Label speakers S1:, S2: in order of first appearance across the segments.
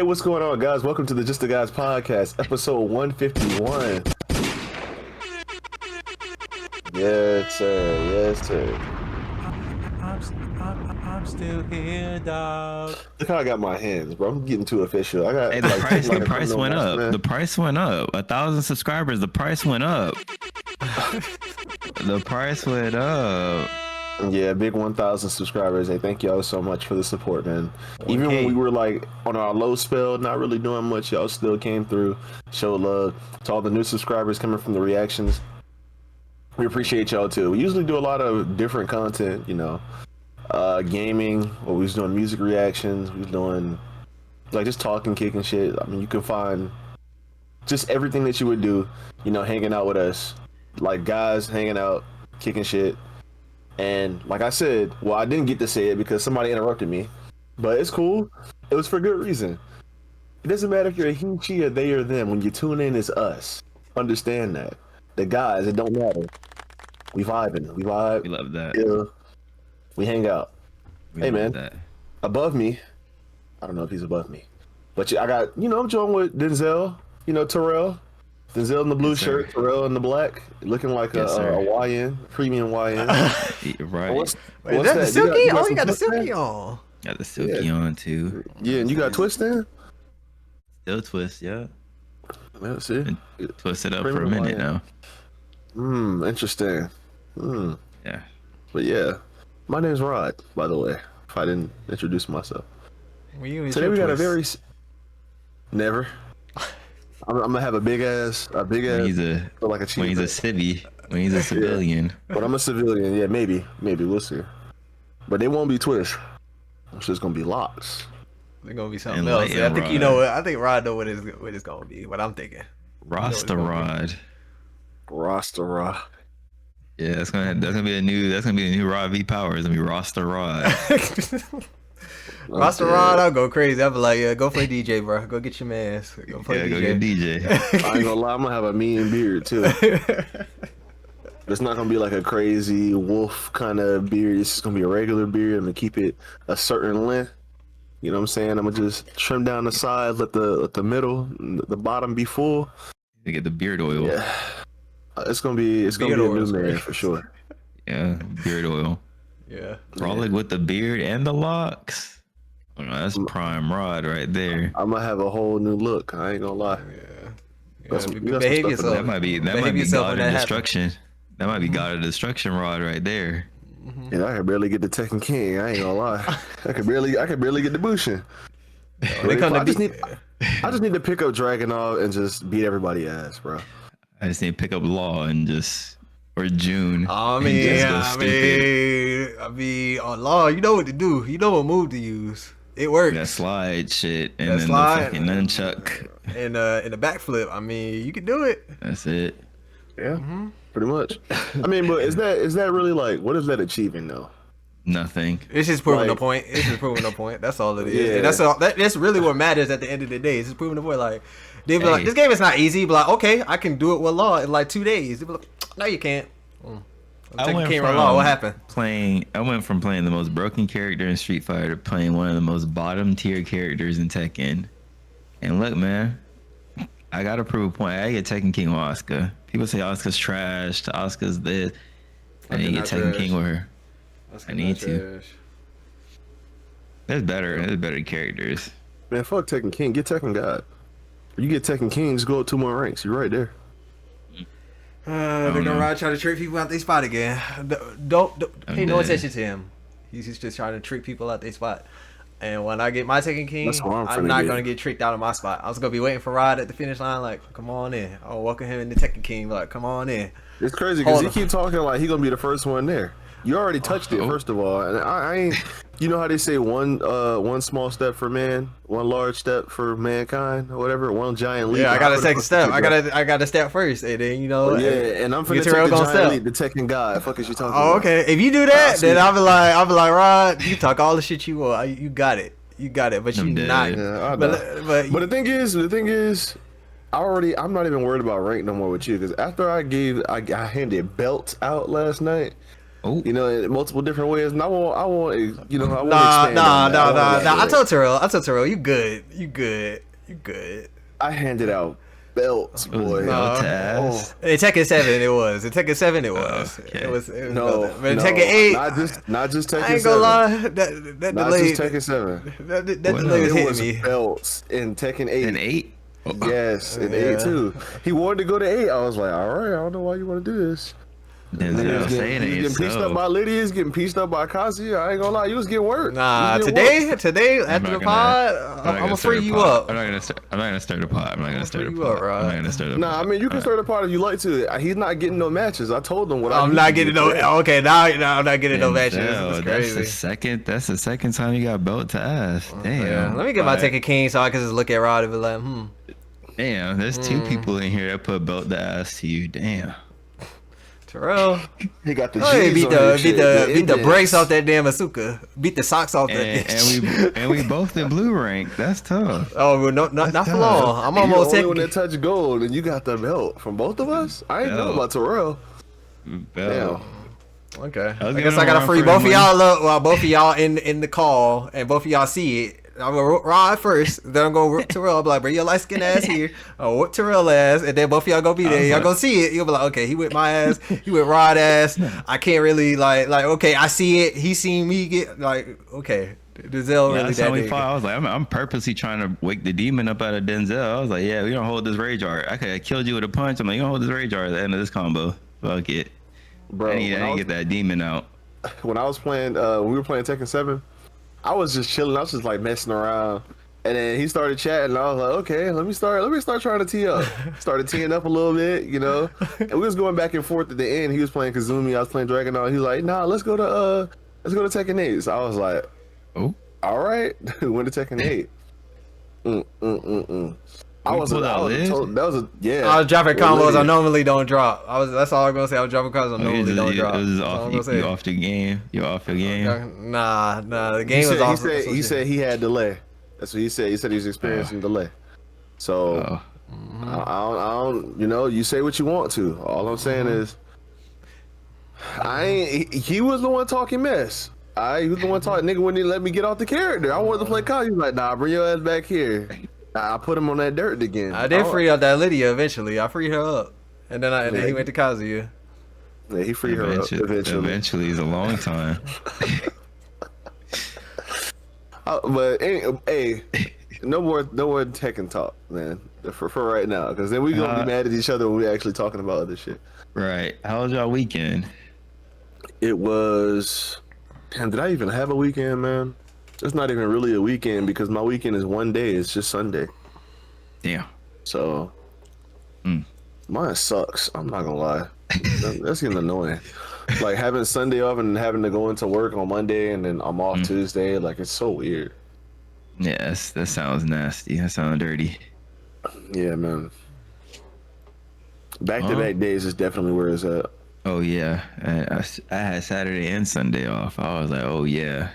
S1: Hey, what's going on, guys? Welcome to the Just the Guys podcast, episode 151. Yes, sir. Yes, sir.
S2: I'm still here, dog.
S1: Look how I got my hands, bro. I'm getting too official. I got
S3: Hey, the price went up. Man. The price went up. 1,000 subscribers. The price went up. The price went up.
S1: Yeah, big 1,000 subscribers. Hey, thank y'all so much for the support, man. Even when we were like on our low spell, not really doing much, y'all still came through, showed love to all the new subscribers coming from the reactions. We appreciate y'all too. We usually do a lot of different content, you know, gaming, or we was doing music reactions. We was doing like just talking, kicking shit. I mean, you can find just everything that you would do, you know, hanging out with us, like guys hanging out, kicking shit. And like I said, well, I didn't get to say it because somebody interrupted me, but it's cool. It was for good reason. It doesn't matter if you're a he, she, or they, or them. When you tune in, it's us. Understand that. The guys, it don't matter. We vibing. We vibe.
S3: We love that.
S1: Yeah. We hang out. Hey, man.
S3: That.
S1: Above me, I don't know if he's above me, but I got, you know, I'm joined with Denzel, you know, Terrell. Denzel in the blue shirt, Terrell in the black, looking like a YN, premium YN.
S3: Right.
S1: What's
S2: Wait, that the silky? You got the
S1: silky
S2: silky on.
S3: Got the silky on too.
S1: Yeah, and you got twist in?
S3: Still twist, yeah.
S1: Let's see.
S3: Been twisted up for a minute now.
S1: Interesting.
S3: Yeah.
S1: But yeah, my name's Rod, by the way, if I didn't introduce myself. Today we got a very... Never. I'm gonna have a big ass.
S3: When he's a civvy, when he's a civilian.
S1: Yeah. But I'm a civilian. Yeah, maybe we'll see. But they won't be Twitch. It's just gonna be locks.
S2: They're gonna be something else. I think you know. I think Rod know what it's gonna be. What I'm thinking.
S3: Rasta Rod.
S1: Rasta Rod.
S3: Yeah, that's gonna be a new Rod V Power. It's gonna be Rasta Rod.
S2: Rasta Rod, I'll go crazy. I'll be like, yeah, go play DJ, bro. Go get your mans. Go play DJ.
S3: Go get DJ.
S1: I ain't gonna lie, I'm gonna have a mean beard too. It's not gonna be like a crazy wolf kind of beard. It's just gonna be a regular beard. I'm gonna keep it a certain length. You know what I'm saying? I'm gonna just trim down the sides, let the middle, the bottom be full.
S3: You get the beard oil.
S1: Yeah, it's gonna be a new man for sure.
S3: Yeah, beard oil.
S2: Yeah,
S3: rolling with the beard and the locks. Oh, no, that's prime Rod right there.
S1: I'm gonna have a whole new look. I ain't gonna lie.
S2: Yeah. Behave yourself.
S3: That might be God of Destruction. That might be God of Destruction Rod right there.
S1: And I can barely get the Tekken King. I ain't gonna lie. I can barely get the Bushin. I just need to pick up Dragunov and just beat everybody ass, bro.
S3: I just need to pick up Law and or June.
S2: I mean, on Law, you know what to do. You know what move to use. It works.
S3: That slide shit and then the fucking nunchuck
S2: and the backflip. I mean, you can do it.
S3: That's it.
S1: Yeah, pretty much. I mean, but is that really like what is that achieving though?
S3: Nothing.
S2: It's just proving a point. It's just proving a point. That's all it is. Yeah. And that's really what matters at the end of the day. It's just proving the point. Like they be like, this game is not easy. But like, okay, I can do it with Law in like 2 days. They be like, no, you can't.
S3: I went from playing the most broken character in Street Fighter to playing one of the most bottom tier characters in Tekken. And look, man, I gotta prove a point. I get Tekken King with Asuka. People say Asuka's trash. Asuka's this. I need to get Tekken King with her. I need to. There's better characters.
S1: Man, fuck Tekken King. Get Tekken God. You get Tekken King, just go up 2 more ranks. You're right there.
S2: They're gonna try to trick people out their spot again. Don't pay no attention to him. He's just trying to trick people out their spot. And when I get my Tekken King, I'm not gonna get tricked out of my spot. I was gonna be waiting for Rod at the finish line, like, come on in. I'll welcome him in the Tekken King, like, come on in.
S1: It's crazy because he keep talking like he gonna be the first one there. You already touched it, first of all, and I ain't. You know how they say one small step for man, one large step for mankind, or whatever. One giant leap.
S2: Yeah, I gotta take a step. I gotta step first, and then
S1: and I'm finna take the giant leap, the Tekken God. Fuck is you talking about?
S2: Okay. If you do that, then I'll be like, Rod, you talk all the shit you want. You got it. But you're not.
S1: Yeah, but the thing is, I'm not even worried about rank no more with you because after I handed belts out last night.
S3: Oh.
S1: You know, in multiple different ways. And I want you know, I want
S2: Nah,
S1: to expand on that.
S2: nah. I told Terrell, you good.
S1: I handed out belts, boy.
S3: Belt to ass.
S2: In Tekken 7, it was. In Tekken 7, it was.
S3: Okay.
S2: It was
S1: No,
S2: but in Tekken 8,
S1: not just Tekken 7.
S2: I ain't gonna lie. That
S1: not
S2: delay.
S1: just Tekken 7.
S2: That delay was
S1: There
S2: hitting
S1: was
S2: me.
S1: belts in Tekken 8.
S3: In 8?
S1: Yes, in 8 too. He wanted to go to 8. I was like, all right, I don't know why you want to do this.
S3: Denzel saying
S1: He's
S3: it
S1: getting pieced up by Lydia. He's getting pieced up by Kazuya. I ain't gonna lie, you was getting work.
S2: Nah, today after the pod, I'm gonna free you up.
S3: I'm not gonna start the pod. I'm not gonna start the pod.
S2: I'm
S3: not gonna start the pod.
S1: Nah, I mean you can start the pod if you like to. He's not getting no matches. I told him what
S2: I'm not getting no. Okay, now I'm not getting no matches. That's crazy.
S3: That's the second time you got belt to ass. Damn.
S2: Yeah. Let me get my Tekken King so I can just look at Rod and be like,
S3: Damn, there's two people in here that put belt to ass to you. Damn.
S2: Terrell.
S1: He got the
S2: beat the brakes off that damn Asuka. Beat the socks off that.
S3: And we both in blue rank. That's tough.
S2: Oh, well, not for long. I'm almost
S1: the only one that touched gold, and you got the belt from both of us. I ain't know about Terrell.
S3: Belt.
S2: Damn. Okay. I guess I gotta free both of y'all up while both of y'all in the call and both of y'all see it. I'm gonna Rod first, then I'm gonna whip Terrell. I'll be like, bring your light skin ass here. I'll whip Terrell ass, and then both of y'all gonna be there. Y'all gonna see it. You'll be like, okay, he whipped my ass. He whipped Rod ass. I can't really like okay, I see it. He seen me get like okay. Denzel really that nigga.
S3: I was like, I'm purposely trying to wake the demon up out of Denzel. I was like, yeah, we don't hold this rage art. I could have killed you with a punch. I'm like, you don't hold this rage art at the end of this combo. Fuck it.
S1: Bro,
S3: I need to get that demon out.
S1: When I was playing, when we were playing Tekken 7, I was just chilling. I was just like messing around. And then he started chatting, and I was like, okay, let me start trying to tee up. Started teeing up a little bit, you know. And we was going back and forth at the end. He was playing Kazumi, I was playing Dragon. He was like, nah, let's go to Tekken 8. So I was like,
S3: oh,
S1: all right. We went to Tekken 8. I was dropping
S2: combos I normally don't drop. That's all I'm gonna say. I was dropping combos I normally don't drop.
S3: You off the game. You off your game.
S2: Nah. The game was off.
S1: He said he had delay. That's what he said. He said he was experiencing delay. So I don't. You know, you say what you want to. All I'm saying is, he was the one talking mess. He was the one talking. Nigga wouldn't even let me get off the character. I wanted to play COD. He was like, nah, bring your ass back here. I put him on that dirt again.
S2: I did free up that Lydia eventually. I freed her up, and then he went to Kazuya.
S1: Yeah, he freed her up eventually.
S3: Eventually is a long time.
S1: But hey, no more Tekken talk, man. For right now, because then we gonna be mad at each other when we actually talking about other shit.
S3: Right. How was y'all weekend?
S1: It was. Damn, did I even have a weekend, man? It's not even really a weekend because my weekend is one day. It's just Sunday.
S3: Yeah.
S1: So, mine sucks. I'm not gonna lie. That's getting annoying. Like having Sunday off and having to go into work on Monday and then I'm off Tuesday. Like it's so weird.
S3: Yes, that sounds nasty. That sounds dirty.
S1: Yeah, man. Back-to-back days is definitely where it's at.
S3: Oh yeah, I had Saturday and Sunday off. I was like, oh yeah.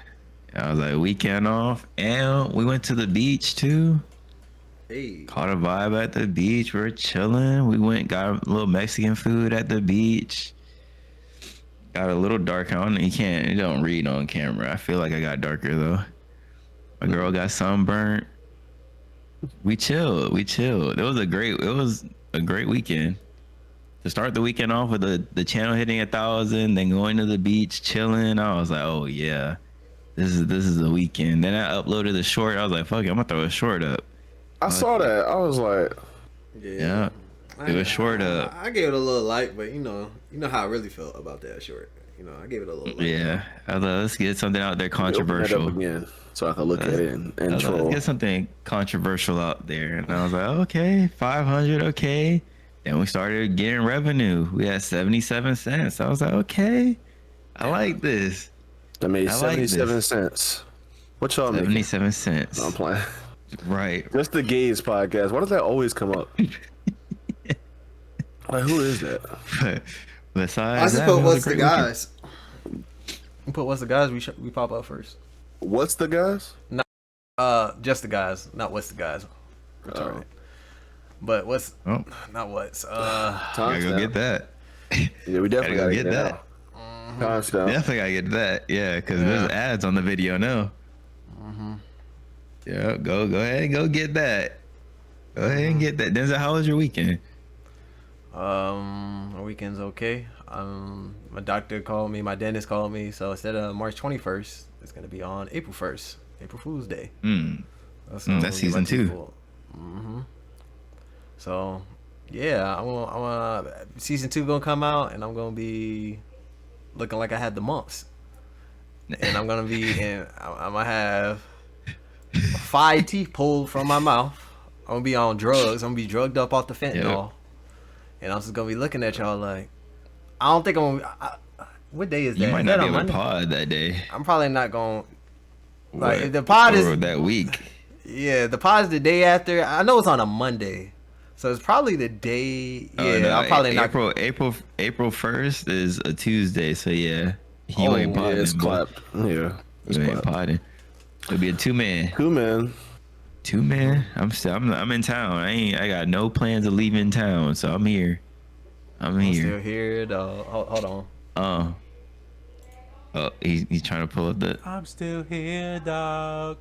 S3: I was like, weekend off, and we went to the beach too.
S2: Hey.
S3: Caught a vibe at the beach. We were chilling. We went got a little Mexican food at the beach. Got a little dark. You don't read on camera. I feel like I got darker though. My girl got sunburnt. We chilled. It was a great weekend. To start the weekend off with the channel hitting 1,000, then going to the beach, chilling. I was like, oh yeah. This is the weekend. Then I uploaded the short. I was like, fuck it, I'm gonna throw a short up.
S1: I saw that. I was like,
S3: yeah. It was short up.
S2: I gave it a little light, but you know how I really felt about that short. You know, I gave it a little light.
S3: Yeah. I was like, let's get something out there controversial.
S1: Open that up again so I can look at it and troll.
S3: Let's get something controversial out there. And I was like, okay, 500, okay. Then we started getting revenue. We had 77 cents. I was like, okay, I like this.
S1: I made 77 cents. What y'all making?
S3: 77 cents.
S1: No, I'm playing.
S3: Right.
S1: Just the gays podcast. Why does that always come up? Like, who is that?
S3: Besides
S2: I just put what's the guys. We put what's the guys. We pop up first.
S1: What's the guys?
S2: Not just the guys. Not what's the guys.
S1: Oh.
S2: But what's not what's
S3: gotta go get that.
S1: Yeah, we definitely gotta
S3: get that.
S1: Constant.
S3: Definitely gotta get that. Yeah, because there's ads on the video now. Yeah, go ahead and go get that. Go ahead and get that. Denzel, how was your weekend?
S2: My weekend's okay. My doctor called me, my dentist called me, so instead of March 21st, it's gonna be on April 1st, April Fool's Day.
S3: That's season 2.
S2: So, yeah, season 2 gonna come out, and I'm gonna be looking like I had the mumps, and I'm gonna have 5 teeth pulled from my mouth. I'm gonna be on drugs. I'm gonna be drugged up off the fentanyl, and I'm just gonna be looking at y'all like, I don't think I'm gonna. What day is that?
S3: You might not be able to pod that day.
S2: I'm probably not gonna. Like, if the pod is
S3: that week.
S2: Yeah, the pod is the day after. I know it's on a Monday, so it's probably the day. Yeah,
S3: no,
S2: I'm probably not.
S3: April 1st is a Tuesday, so yeah, you ain't podding.
S1: It's clapped. Yeah,
S3: you ain't podding. It'll be a 2-man.
S1: 2-man.
S3: I'm in town. I got no plans of leaving town, so I'm here. I'm
S2: still here, though. Hold on.
S3: Oh, he's trying to pull up the.
S4: I'm still here, dog.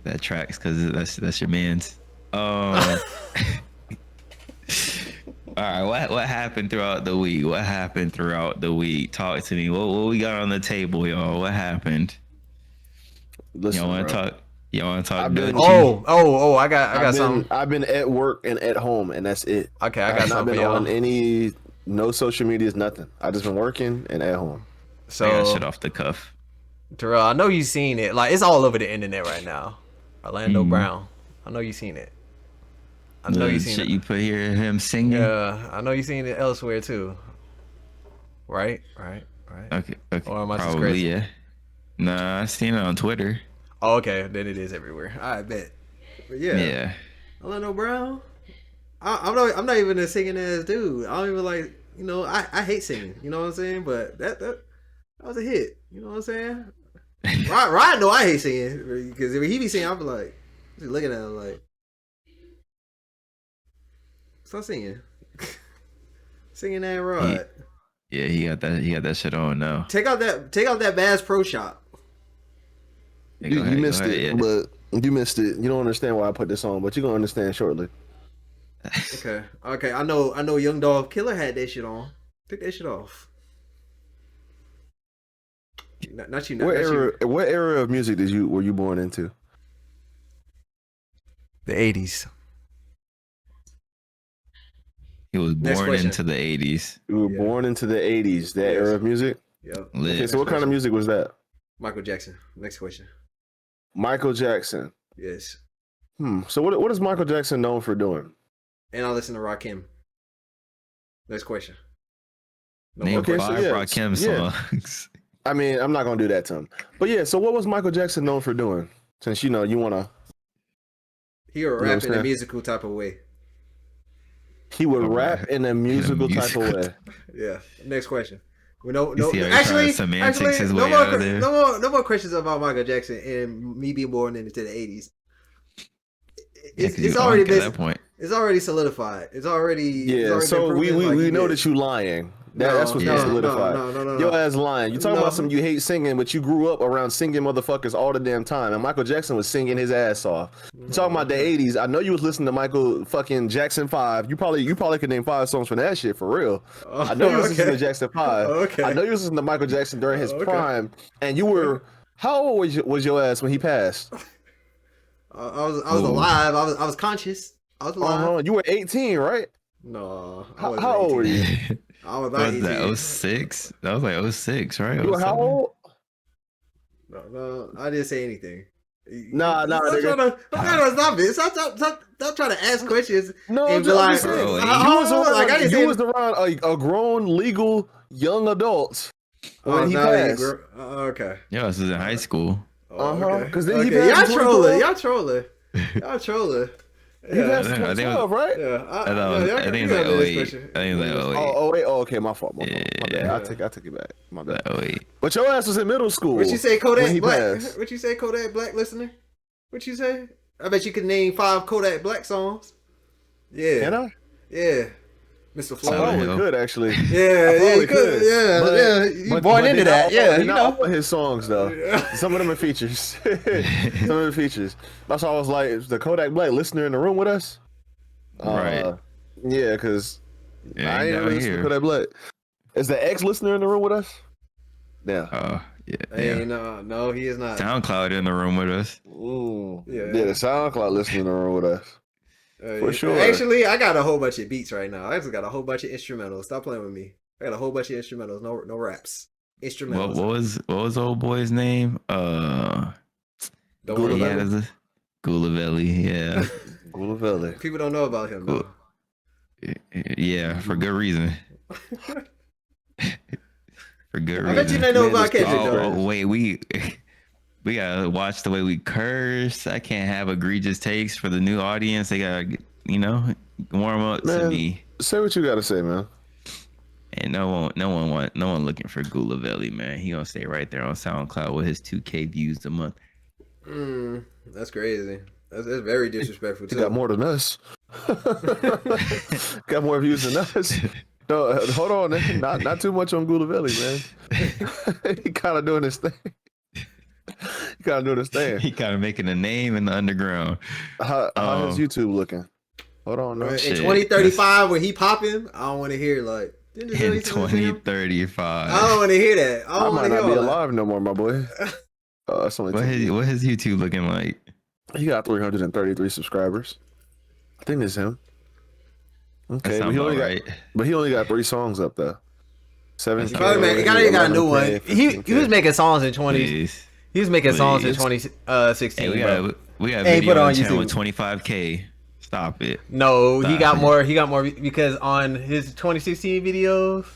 S3: That tracks because that's your man's. All right, what happened throughout the week? Talk to me. What we got on the table, y'all? What happened?
S1: Listen,
S3: y'all want to talk? Y'all want to talk?
S2: I got something.
S1: I've been at work and at home, and that's it.
S2: Okay, I got something.
S1: I've not been on no social medias, nothing. I just been working and at home.
S2: So
S3: I got shit off the cuff.
S2: Terrell, I know you've seen it. Like, it's all over the internet right now. Orlando Brown. I know you've seen it. I know you've seen
S3: shit
S2: it.
S3: You put here him singing.
S2: Yeah, I know you've seen it elsewhere too. Right.
S3: Okay.
S2: Or am I just
S3: Probably,
S2: crazy?
S3: yeah. Nah, I seen it on Twitter.
S2: Oh, okay. Then it is everywhere. I bet. But yeah. Orlando Brown. I'm not even a singing ass dude. I don't even like. You know, I hate singing. You know what I'm saying? But that was a hit. You know what I'm saying? Ryan know I hate singing because if he be singing, I'll be like, just looking at him like, stop singing. Singing that Rod.
S3: He got that shit on now.
S2: Take out that Bass Pro Shop.
S1: You missed it, but you missed it. You don't understand why I put this on, but you're gonna understand shortly. Okay. I know. Young Dolph Killer had that shit on. Take that shit off. Not you. What era of music were you born into?
S2: The 80s.
S3: He was born into the 80s.
S1: You were born into the 80s. That era of music.
S2: Yep.
S1: Okay, so what kind of music was that?
S2: Michael Jackson. Next question.
S1: Michael Jackson.
S2: Yes.
S1: So what is Michael Jackson known for doing?
S2: And I listen to Rakim. Next question.
S3: Name 5 Rakim songs.
S1: I mean, I'm not gonna do that to him. But yeah, so what was Michael Jackson known for doing? Since you wanna.
S2: He would rap in a musical type of way.
S1: He would rap in a musical type of way.
S2: Yeah. Next question. No more questions about Michael Jackson and me being born into the 80s. It's already been, at that point. It's already solidified. It's already
S1: so we know that you lying. That's what's solidified. No. Your ass lying. You talking about something you hate singing, but you grew up around singing motherfuckers all the damn time. And Michael Jackson was singing his ass off. You talking about the 80s. I know you was listening to Michael fucking Jackson 5. You probably could name 5 songs from that shit for real. I know you was listening to Jackson 5.
S2: Okay.
S1: I know you was listening to Michael Jackson during his prime. And you were, how old was your ass when he passed?
S2: I was alive. I was conscious. I was alive.
S1: You were 18, right?
S2: No.
S1: How old were you?
S2: I was about 18.
S3: That 06? That was like 06, right?
S1: You were how old?
S2: No, I didn't say anything.
S1: Nah.
S2: I'm trying to stop it. Stop trying to ask questions.
S1: No,
S2: and
S1: be
S2: like,
S1: you was around a grown, legal, young adult when he passed.
S2: Okay.
S3: Yeah, this is in high school.
S1: Because then he passed.
S2: Y'all trolling.
S1: Yeah. I think it was, right?
S3: Yeah. I think it's like 08. I think it's like 08.
S1: Oh, 08. Oh, okay, my fault. My bad. I take it back. My bad. 08. But your ass was in middle school.
S2: What you say, Kodak Black? What you say, Kodak Black listener? What you say? I bet you could name 5 Kodak Black songs. Yeah.
S1: Can I?
S2: Yeah. Mr.
S1: I probably could actually.
S2: Yeah, he could. Yeah, you born into that. Yeah, you know.
S1: All his songs though. Some of them are features. Some of them are features. That's why I was like, is the Kodak Black listener in the room with us?
S3: Right.
S1: Yeah, because I ain't
S3: never
S1: listening to Kodak Black. Is the ex listener in the room with us? Yeah.
S3: Yeah.
S2: Hey, no, he is not.
S3: SoundCloud in the room with us.
S1: Yeah, the SoundCloud listener in the room with us. For sure.
S2: Actually, I got a whole bunch of beats right now. I actually got a whole bunch of instrumentals. Stop playing with me. I got a whole bunch of instrumentals. No raps. Instrumentals.
S3: What was old boy's name?
S2: Don't worry about it.
S3: Gulavelli, yeah.
S1: Gulavelli.
S2: People don't know about him though.
S3: Yeah, for good reason. For good reason.
S2: I bet you didn't know about Kendrick though.
S3: Oh, wait, we gotta watch the way we curse. I can't have egregious takes for the new audience. They gotta, warm up to me.
S1: Say what you gotta say, man.
S3: And no one looking for Gulavelli, man. He gonna stay right there on SoundCloud with his 2K views a month.
S2: That's crazy. That's very disrespectful too.
S1: He got more than us. Got more views than us. No, hold on, man. Not too much on Gulavelli, man. He kind of doing his thing. He kind of
S3: making a name in the underground.
S1: How is YouTube looking? Hold on, no.
S2: In 2035, when he popping, I don't want to hear like.
S3: In 2035,
S2: I don't want to hear that.
S1: I might not be alive no more, my boy. That's only
S3: what his YouTube looking like?
S1: He got 333 subscribers. I think it's him. Okay, but he only got 3 songs up there. 7.
S2: He got a new one. He was making songs in 20. He was making songs in 2016.
S3: Hey, we got video on YouTube with 25K. Stop it.
S2: No, he got more. He got more because on his 2016 videos,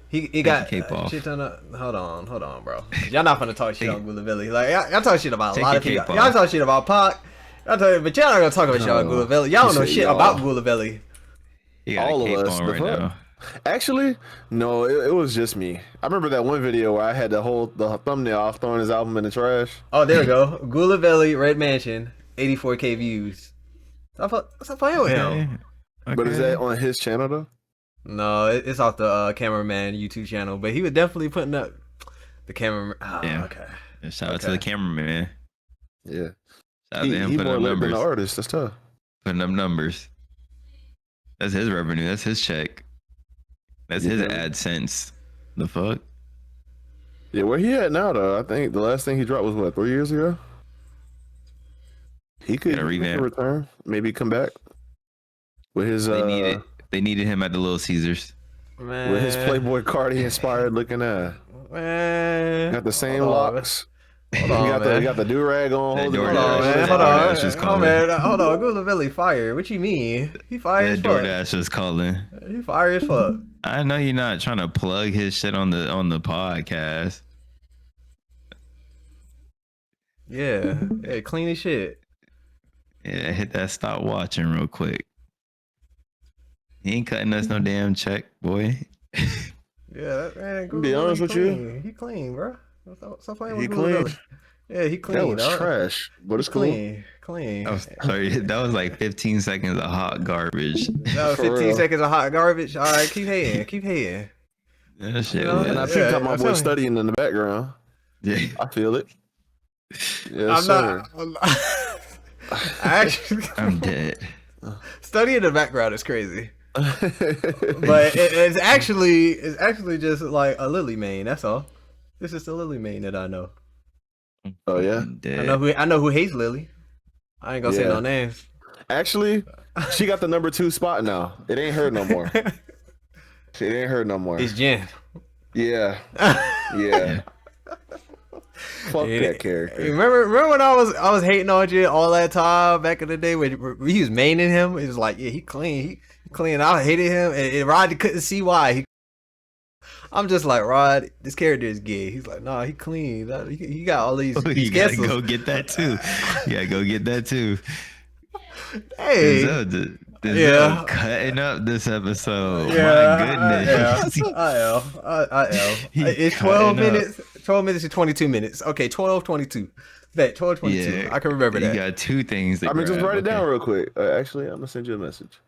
S2: he got shit ton of. Hold on, bro. Y'all not gonna talk shit on Gulavelli. Like y'all talk shit about a lot of people. Y'all talk shit about Pac. But y'all not gonna talk about y'all Gulavelli. Y'all don't know shit about Gulavelli.
S1: All of us right now. Actually, no, it was just me. I remember that one video where I had the thumbnail off throwing his album in the trash.
S2: Oh, there we go. Gulavelli, Red Mansion, 84K views. Stop playing with him.
S1: Okay. But is that on his channel though?
S2: No, it's off the cameraman YouTube channel. But he was definitely putting up the cameraman. Oh, yeah. Okay.
S3: Shout out to the cameraman.
S1: Yeah.
S3: Shout out to him putting up numbers.
S1: The artist. That's tough.
S3: Putting up numbers. That's his revenue. That's his check. That's his AdSense. The fuck?
S1: Yeah, where he at now though? I think the last thing he dropped was what, 3 years ago? He could return, maybe come back with his.
S3: They needed him at the Little Caesars.
S2: Man.
S1: With his Playboy Cardi inspired looking ass.
S2: Man.
S1: Got the same locks. Hold on, he got the do rag on.
S2: Hold on. Gulavelli fired. What you mean? He fired as fuck.
S3: DoorDash is calling.
S2: He fired as fuck.
S3: I know you're not trying to plug his shit on the podcast.
S2: Yeah, clean as shit.
S3: Yeah, hit that stop watching real quick. He ain't cutting us no damn check, boy.
S2: Yeah, that man.
S1: Be honest with you,
S2: he clean, bro. Stop playing with Gulavelli. Yeah, he clean.
S1: That was trash, but it's
S2: clean.
S3: That was like 15 seconds of hot garbage.
S2: That was 15 seconds of hot garbage. All right, keep hating.
S3: That shit.
S1: And I picked up my boy studying in the background.
S3: Yeah,
S1: I feel it.
S2: Yes, I'm not.
S3: I'm dead.
S2: Studying in the background is crazy. But it's actually just like a lily mane. That's all. This is the lily mane that I know.
S1: Oh yeah,
S2: I know who hates Lily. I ain't gonna say no names.
S1: Actually, she got the number 2 spot now. It ain't her no more. It's
S2: Jen.
S1: Yeah. Fuck that character.
S2: Remember when I was hating on Jen all that time back in the day when he was maining him? It was like, yeah, he clean. He clean. I hated him, and Rod couldn't see why. I'm just like, Rod, this character is gay. He's like, nah, he clean. He got all these.
S3: You gotta go get that too. Hey, Denzel cutting up this episode.
S2: Yeah,
S3: my goodness.
S2: I am. It's 12 minutes. 12 minutes and 22 minutes. Okay, 12:22. Bet 12:22. Yeah, I can remember that.
S3: You got 2 things.
S1: Just write it down real quick. Actually, I'm gonna send you a message.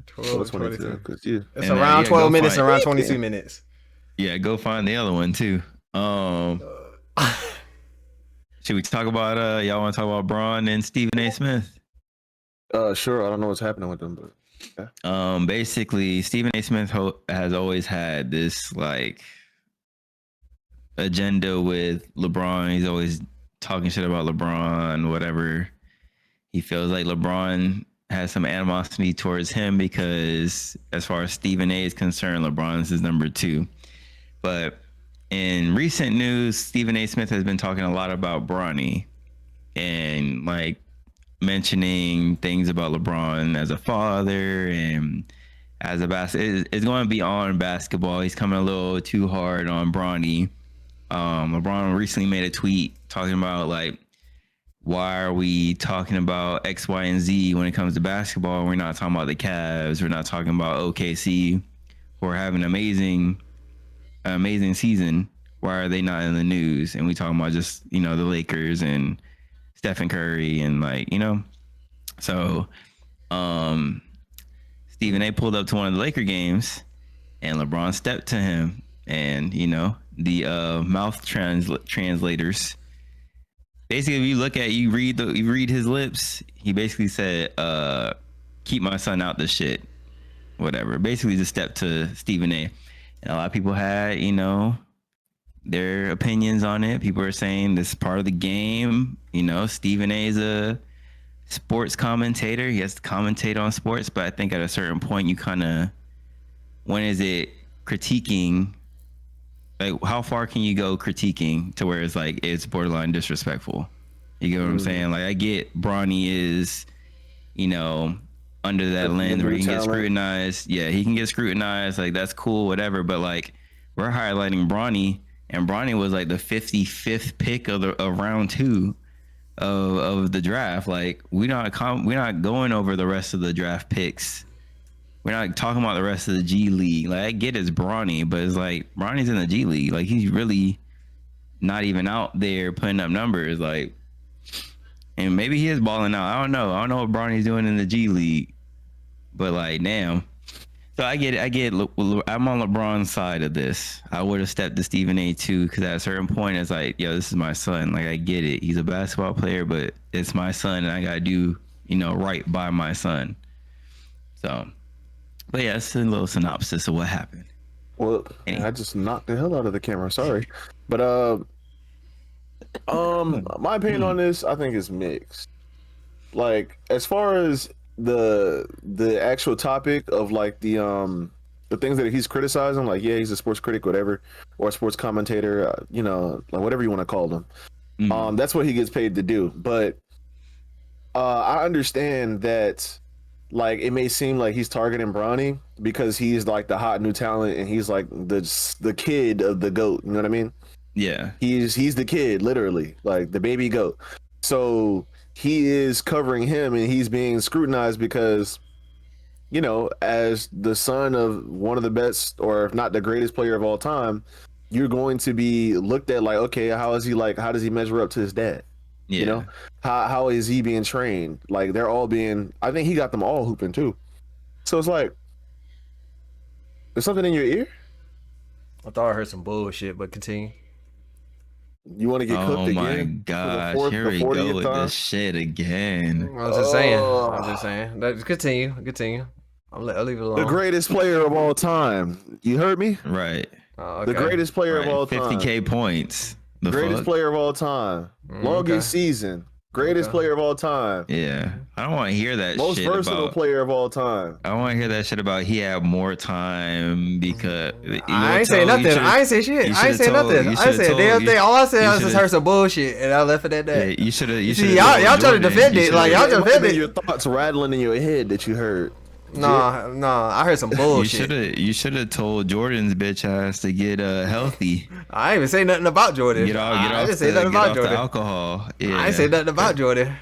S2: 12,
S1: 22.
S2: It's around 12 minutes, around 22
S3: yeah.
S2: minutes.
S3: Yeah, go find the other one too. Should we talk about y'all want to talk about Braun and Stephen A. Smith?
S1: Sure. I don't know what's happening with them, but yeah.
S3: Basically, Stephen A. Smith has always had this like agenda with LeBron. He's always talking shit about LeBron, whatever. He feels like LeBron has some animosity towards him because, as far as Stephen A. is concerned, LeBron is his number 2. But in recent news, Stephen A. Smith has been talking a lot about Bronny and like mentioning things about LeBron as a father and as a it's going to be on basketball. He's coming a little too hard on Bronny. LeBron recently made a tweet talking about like, why are we talking about X, Y, and Z when it comes to basketball? We're not talking about the Cavs. We're not talking about OKC. We're having an amazing season. Why are they not in the news? And we talking about just, the Lakers and Stephen Curry and like, So Stephen A pulled up to one of the Laker games and LeBron stepped to him and, the mouth translators. Basically, if you read his lips, he basically said, keep my son out this shit. Whatever. Basically just stepped to Stephen A. And a lot of people had, their opinions on it. People are saying this is part of the game. Stephen A is a sports commentator. He has to commentate on sports, but I think at a certain point you when is it critiquing? Like, how far can you go critiquing to where it's like it's borderline disrespectful? You get what I'm saying? Like, I get Bronny is, under that lens where he can get scrutinized. Yeah, he can get scrutinized. Like, that's cool, whatever. But like, we're highlighting Bronny, and Bronny was like the 55th pick of round 2 of the draft. Like, we're not going over the rest of the draft picks. We're not talking about the rest of the G League. Like, I get it's Bronny, but it's like Bronny's in the G League. Like, he's really not even out there putting up numbers. Like, and maybe he is balling out. I don't know what Bronny's doing in the G League, but like, damn. So I get it. I'm on LeBron's side of this. I would have stepped to Stephen A too, because at a certain point, it's like, yo, this is my son. Like, I get it. He's a basketball player, but it's my son, and I gotta do, right by my son. So. But yeah, it's a little synopsis of what happened.
S1: Well, I just knocked the hell out of the camera. Sorry, but my opinion on this, I think, is mixed. Like, as far as the actual topic of like the things that he's criticizing, like, yeah, he's a sports critic, whatever, or a sports commentator, like whatever you want to call them. That's what he gets paid to do. But I understand that. Like, it may seem like he's targeting Bronny because he's like the hot new talent and he's like the kid of the GOAT. You know what I mean?
S3: Yeah.
S1: He's the kid, literally, like the baby GOAT. So he is covering him and he's being scrutinized because, as the son of one of the best, or if not the greatest player of all time, you're going to be looked at like, okay, how does he measure up to his dad?
S3: Yeah.
S1: How is he being trained? Like, they're all being, I think he got them all hooping too. So it's like, there's something in your ear?
S2: I thought I heard some bullshit, but continue.
S1: You want to get cooked again?
S3: Oh my gosh, here we go with this shit again.
S2: I was just saying. Continue. I'll leave it alone.
S1: The greatest player of all time. You heard me?
S3: Right.
S1: Okay. The greatest player of all time.
S3: 50K points.
S1: The greatest player of all time. Longest season. Greatest player of all time.
S3: Yeah. I don't want to hear that
S1: Most
S3: shit
S1: versatile player of all time.
S3: I don't want to hear that shit about he had more time because...
S2: I ain't say nothing. I ain't say shit. I ain't say nothing. I ain't say a damn thing. All I said was just heard some bullshit, and I left it at that.
S3: Yeah, you should have...
S2: See, y'all trying to defend it. Like, y'all defend it.
S1: Your thoughts rattling in your head that you heard.
S2: Nah, I heard some bullshit.
S3: You should have told Jordan's bitch ass to get healthy.
S2: I ain't even say nothing about Jordan.
S3: I didn't say nothing about Jordan. Alcohol. Yeah.
S2: I ain't say nothing about Jordan.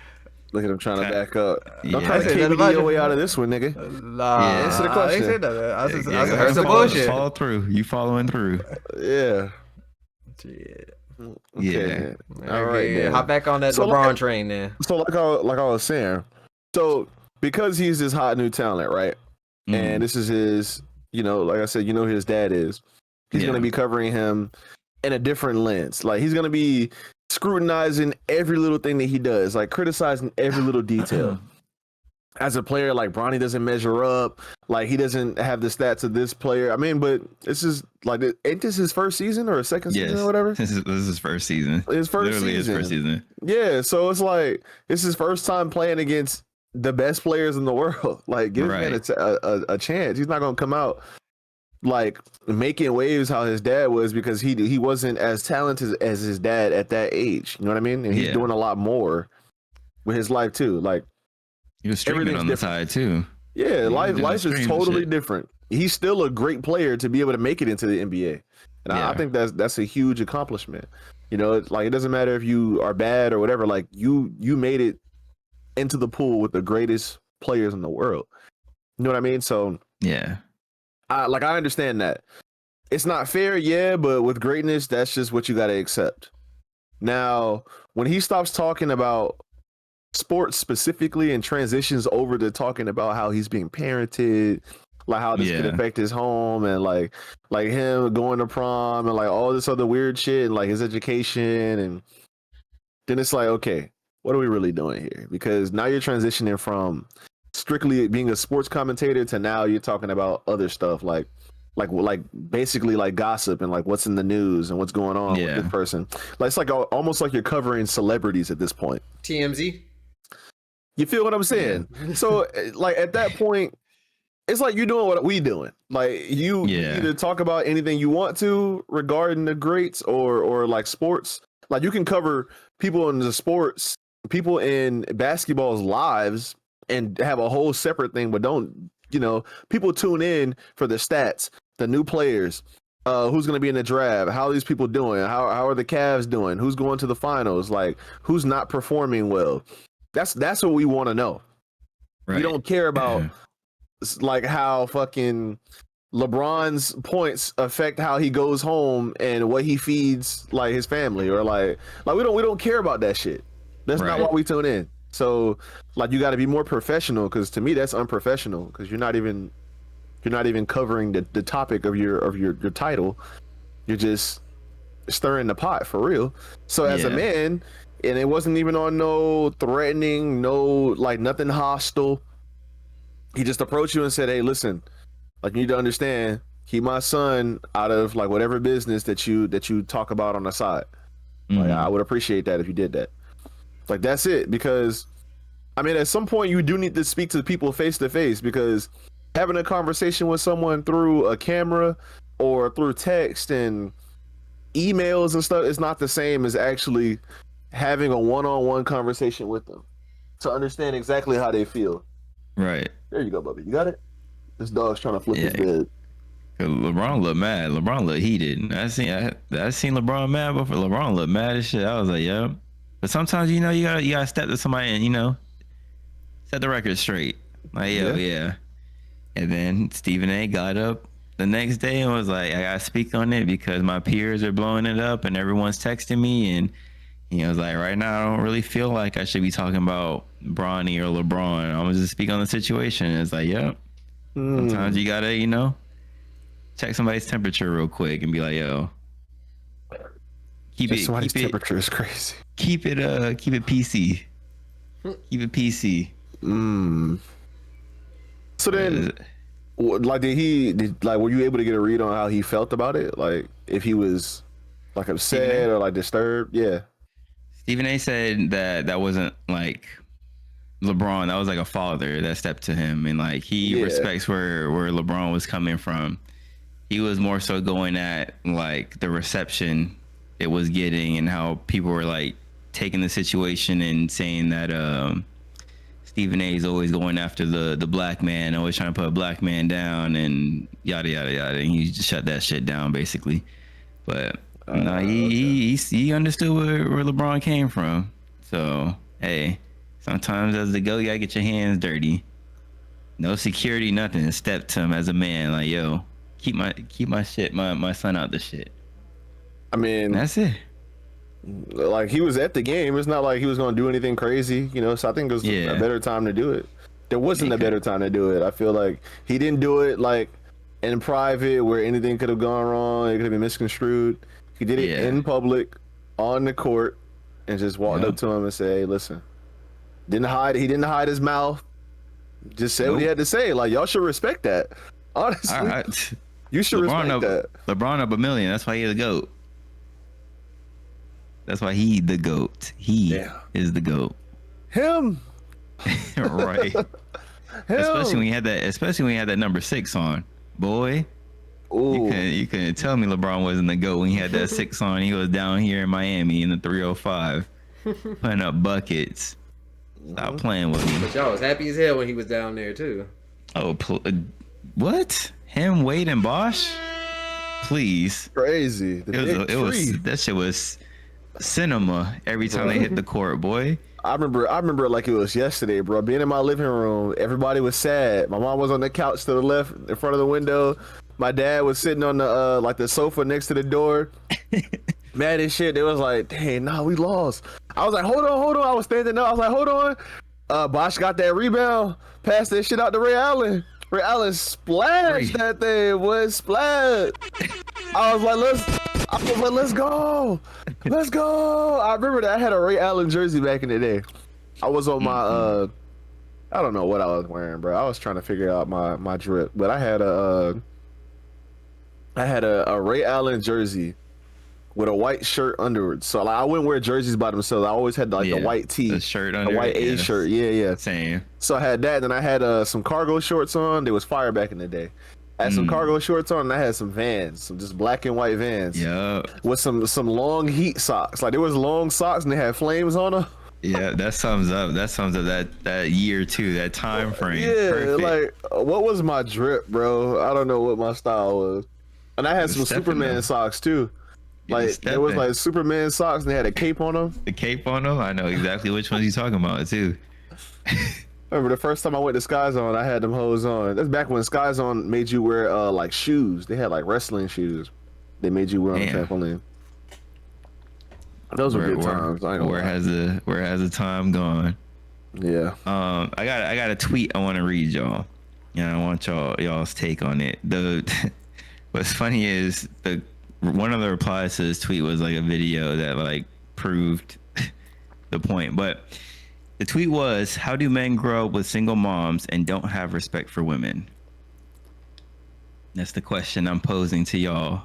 S1: Look at him trying to back up. Don't try to KBD your way out of this one, nigga.
S2: Nah, answer the question. I ain't say nothing. I just heard some bullshit.
S3: Follow through. You following through?
S1: Yeah.
S2: Shit.
S1: Okay. All right.
S2: Yeah. Hop back on that LeBron train then.
S1: So like I was saying, so because he's this hot new talent, right? and this is his. Like I said, who his dad is. He's going to be covering him in a different lens. Like he's going to be scrutinizing every little thing that he does, like criticizing every little detail. As a player, like Bronny doesn't measure up, like he doesn't have the stats of this player. I mean, but this is like, ain't this his first season or a second season or whatever?
S3: This is his first season.
S1: His first season. Yeah, so it's like it's his first time playing against the best players in the world. Like, give him a chance. He's not gonna come out like making waves how his dad was, because he wasn't as talented as his dad at that age. You know what I mean? And he's doing a lot more with his life too. Like,
S3: he was streaming on the side too.
S1: Yeah, life is totally different. He's still a great player to be able to make it into the NBA, and I think that's a huge accomplishment. It's like, it doesn't matter if you are bad or whatever. Like you made it into the pool with the greatest players in the world. You know what I mean? So
S3: yeah,
S1: I understand that it's not fair, but with greatness, that's just what you got to accept. Now, when he stops talking about sports specifically and transitions over to talking about how he's being parented, like how this could affect his home, and like him going to prom and like all this other weird shit, and like his education, and then it's like, okay, what are we really doing here? Because now you're transitioning from strictly being a sports commentator to now you're talking about other stuff, like basically like gossip and like what's in the news and what's going on with this person. Like it's like almost like you're covering celebrities at this point.
S2: TMZ.
S1: You feel what I'm saying? So like at that point, it's like you're doing what we doing. Like you either talk about anything you want to regarding the greats or like sports. Like you can cover people in the sports, people in basketball's lives, and have a whole separate thing, but don't, people tune in for the stats, the new players, who's going to be in the draft, how are these people doing, how are the Cavs doing, who's going to the finals, like who's not performing well. That's what we want to know. Right. We don't care about like how fucking LeBron's points affect how he goes home and what he feeds like his family, or like we don't care about that shit. That's not why we tune in. So like you got to be more professional, because to me that's unprofessional, because you're not even covering the topic of your title. You're just stirring the pot for real. So as a man, and it wasn't even on no threatening, no like nothing hostile. He just approached you and said, "Hey, listen, like you need to understand, keep my son out of like whatever business that you talk about on the side." Like I would appreciate that if you did that. Like that's it, because I mean at some point you do need to speak to people face to face, because having a conversation with someone through a camera or through text and emails and stuff is not the same as actually having a one-on-one conversation with them to understand exactly how they feel.
S3: Right.
S1: There you go, Bubby. You got it? This dog's trying to flip his bed.
S3: LeBron looked mad. LeBron looked heated. I seen LeBron mad before. LeBron looked mad as shit. I was like, yeah. But sometimes, you gotta step to somebody and, set the record straight. Like, yeah. And then Stephen A got up the next day and was like, I gotta speak on it because my peers are blowing it up and everyone's texting me, and he was like, right now I don't really feel like I should be talking about Bronny or LeBron. I'm gonna just speak on the situation. And it's like, sometimes you gotta, check somebody's temperature real quick and be like, yo,
S1: somebody's temperature is crazy.
S3: Keep it PC. Keep it PC.
S1: So then, like, were you able to get a read on how he felt about it? Like, if he was like upset or like disturbed? Yeah.
S3: Stephen A said that wasn't like LeBron. That was like a father that stepped to him, and like he respects where LeBron was coming from. He was more so going at like the reception it was getting and how people were like taking the situation and saying that Stephen A is always going after the black man, always trying to put a black man down and yada yada yada. And he just shut that shit down basically. But no, he understood where LeBron came from. So hey, sometimes as the GOAT, you gotta get your hands dirty. No security, nothing. Step to him as a man, like, yo, keep my shit, my son out the shit.
S1: I mean,
S3: that's it.
S1: Like, he was at the game. It's not like he was going to do anything crazy, so I think it was a better time to do it. There wasn't a better time to do it. I feel like he didn't do it like in private where anything could have gone wrong. It could have been misconstrued. He did it in public, on the court, and just walked up to him and said, "Hey, listen." Didn't hide. He didn't hide his mouth. Just said what he had to say. Like, y'all should respect that. Honestly, all right. You should respect that.
S3: LeBron up $1 million. That's why he's the GOAT. That's why he the GOAT. He is the GOAT.
S1: Him.
S3: Right. Especially when you had that number 6 on, boy. Ooh. You couldn't tell me LeBron wasn't the GOAT when he had that 6 on. He was down here in Miami in the 305, putting up buckets. Stop playing with me.
S2: But y'all was happy as hell when he was down there too.
S3: Oh, what? Him, Wade, and Bosh? Please.
S1: Crazy.
S3: It was that shit was cinema every time they hit the court, boy.
S1: I remember like it was yesterday, bro. Being in my living room, everybody was sad. My mom was on the couch to the left in front of the window. My dad was sitting on the like the sofa next to the door. Mad as shit. They was like, dang, nah, we lost. I was like, hold on. I was standing up. I was like, hold on. Bosh got that rebound. Passed that shit out to Ray Allen. Ray Allen splashed that thing. Was splashed. I was like, let's go. Let's go. I remember that I had a Ray Allen jersey back in the day. I was on my I don't know what I was wearing, bro. I was trying to figure out my drip, but I had a Ray Allen jersey with a white shirt underwards. So like, I wouldn't wear jerseys by themselves. I always had like the white tee,
S3: the shirt under,
S1: a white A shirt. Yeah.
S3: Same.
S1: So I had that. Then I had some cargo shorts on. They was fire back in the day. I had some cargo shorts on, and I had some Vans, some just black and white Vans.
S3: Yeah.
S1: With some long heat socks. Like there was long socks, and they had flames on them.
S3: Yeah, that sums up that year too, that time frame.
S1: Yeah,
S3: perfect.
S1: Like what was my drip, bro? I don't know what my style was. And I had some Superman socks too. Like there was like Superman socks, and they had a cape on them.
S3: The cape on them? I know exactly which ones you're talking about too.
S1: Remember the first time I went to Sky Zone, I had them hoes on. That's back when Sky Zone made you wear like shoes. They had like wrestling shoes. They made you wear on the trampoline. Those were good times.
S3: Where has the time gone?
S1: Yeah.
S3: I got a tweet I want to read y'all. I want y'all's take on it. What's funny is one of the replies to this tweet was like a video that like proved the point. But the tweet was, "How do men grow up with single moms and don't have respect for women?" That's the question I'm posing to y'all.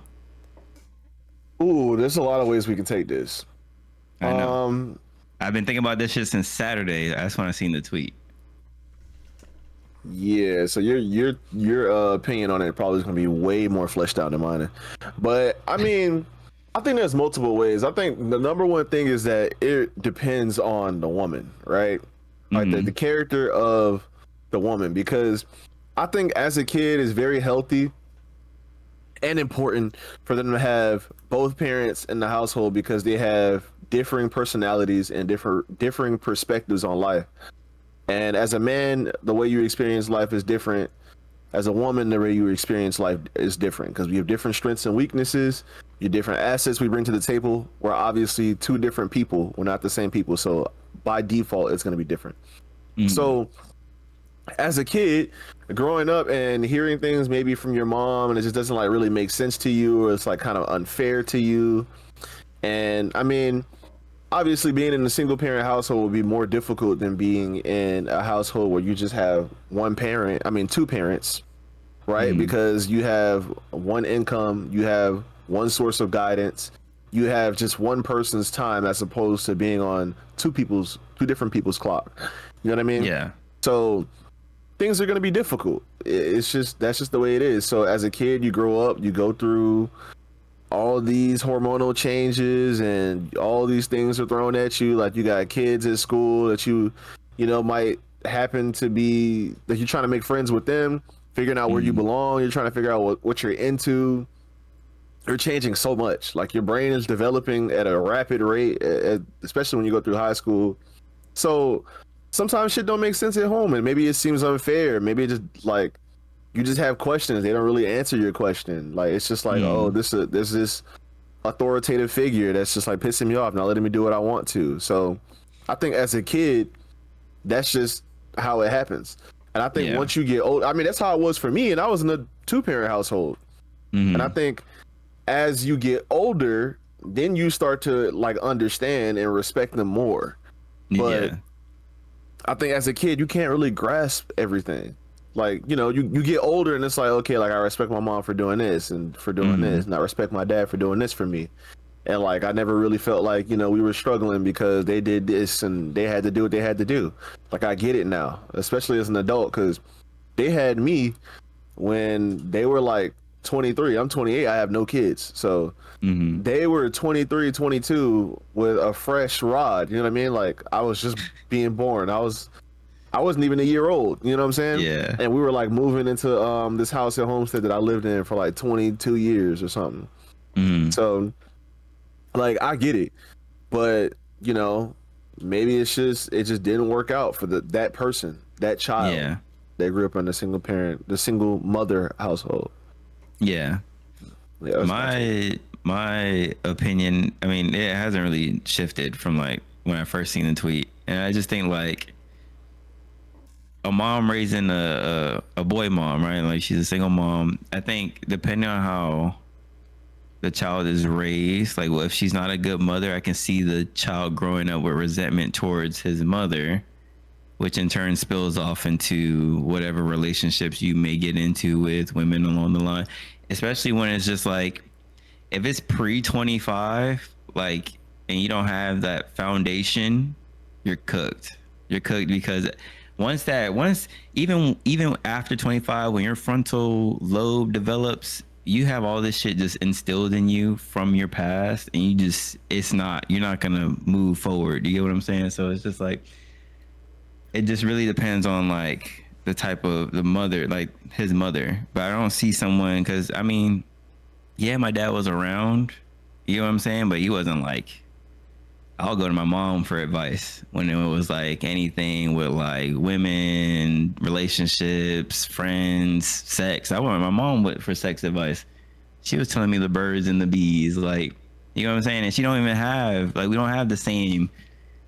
S1: Ooh, there's a lot of ways we can take this.
S3: I know. I've been thinking about this shit since Saturday. That's when I seen the tweet.
S1: Yeah, so your opinion on it probably is gonna be way more fleshed out than mine. But I mean, I think there's multiple ways. I think the number one thing is that it depends on the woman, right? Like the character of the woman, because I think as a kid it's very healthy and important for them to have both parents in the household because they have differing personalities and differing perspectives on life. And as a man, the way you experience life is different. As a woman, the way you experience life is different because we have different strengths and weaknesses. Your different assets we bring to the table. We're obviously two different people. We're not the same people. So by default, it's going to be different. So as a kid, growing up and hearing things maybe from your mom and it just doesn't like really make sense to you, or it's like kind of unfair to you. And I mean, obviously being in a single parent household would be more difficult than being in a household where you just have two parents, right? Because you have one income, you have one source of guidance, you have just one person's time as opposed to being on two different people's clock. You know what I mean?
S3: Yeah.
S1: So things are going to be difficult. That's just the way it is. So as a kid, you grow up, you go through all these hormonal changes and all these things are thrown at you. Like you got kids at school that you might happen to be, that you're trying to make friends with them, figuring out where you belong. You're trying to figure out what you're into. You're changing so much. Like your brain is developing at a rapid rate, especially when you go through high school. So sometimes shit don't make sense at home, and maybe it seems unfair. Maybe it just like you just have questions. They don't really answer your question. Like it's just like, oh, there's this authoritative figure that's just like pissing me off, not letting me do what I want to. So I think as a kid, that's just how it happens. And I think once you get old, I mean, that's how it was for me. And I was in a 2-parent household. And I think as you get older, then you start to like understand and respect them more. But I think as a kid, you can't really grasp everything. Like, you know, you get older and it's like, okay, like I respect my mom for doing this and for doing this, and I respect my dad for doing this for me. And like I never really felt like, you know, we were struggling because they did this and they had to do what they had to do. Like I get it now, especially as an adult, because they had me when they were like 23. I'm 28. I have no kids. So they were 23, 22 with a fresh rod. You know what I mean? Like I was just being born. I wasn't even a year old. You know what I'm saying?
S3: Yeah.
S1: And we were like moving into this house at Homestead that I lived in for like 22 years or something. So like I get it, but you know, maybe it just didn't work out for that person, that child that grew up in the single mother household.
S3: Yeah. My opinion, I mean, it hasn't really shifted from like when I first seen the tweet, and I just think like a mom raising a boy mom, right? Like she's a single mom. I think depending on how the child is raised, like well, if she's not a good mother, I can see the child growing up with resentment towards his mother, which in turn spills off into whatever relationships you may get into with women along the line, especially when it's just like if it's pre 25, like, and you don't have that foundation, you're cooked. You're cooked because once even after 25, when your frontal lobe develops, you have all this shit just instilled in you from your past, and you're not gonna move forward. You get what I'm saying? So it's just like it just really depends on like the type of the mother, like his mother. But I don't see someone because I mean, yeah, my dad was around, you know what I'm saying? But he wasn't like, I'll go to my mom for advice when it was like anything with like women, relationships, friends, sex. I went to my mom for sex advice. She was telling me the birds and the bees, like, you know what I'm saying? And she don't even have, like, we don't have the same